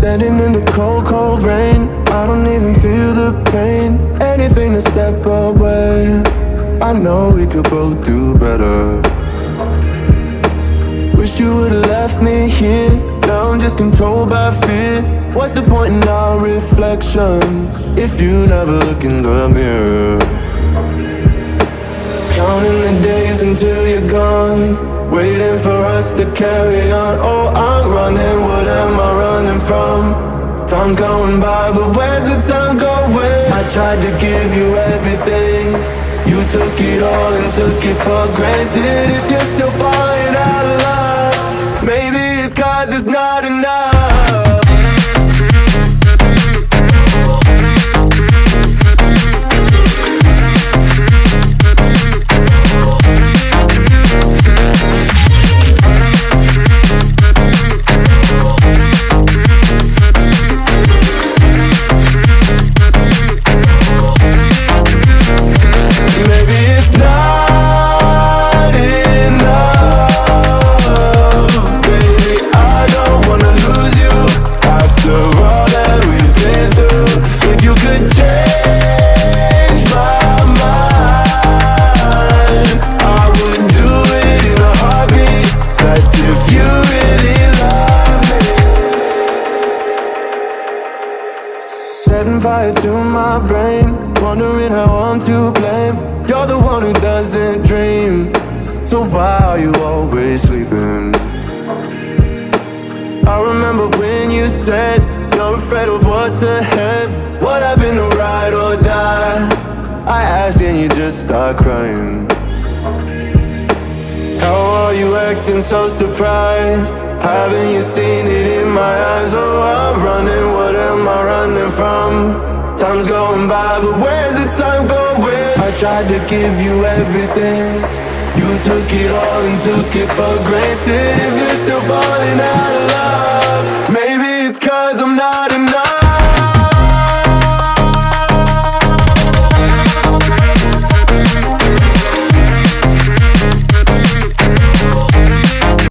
Standing in the cold, cold rain, I don't even feel the pain. Anything to step away, I know we could both do better. Wish you would've left me here, now I'm just controlled by fear. What's the point in our reflection if you never look in the mirror? Counting the days until you're gone, waiting for us to carry on. Oh, I'm running, what am I running from? Time's going by, but where's the time going? I tried to give you everything, you took it all and took it for granted. If you're still falling out of love, maybe it's 'cause it's not enough. 'Setting fire to my brain, wondering how I'm to blame. You're the one who doesn't dream, so why are you always sleeping? I remember when you said you're afraid of what's ahead. What happened to ride or die? I asked and you just start crying. How are you acting so surprised? Haven't you seen it in my eyes? Oh, I'm running, what am I running from? Time's going by, but where's the time going? I tried to give you everything, you took it all and took it for granted. If you're still falling out of love,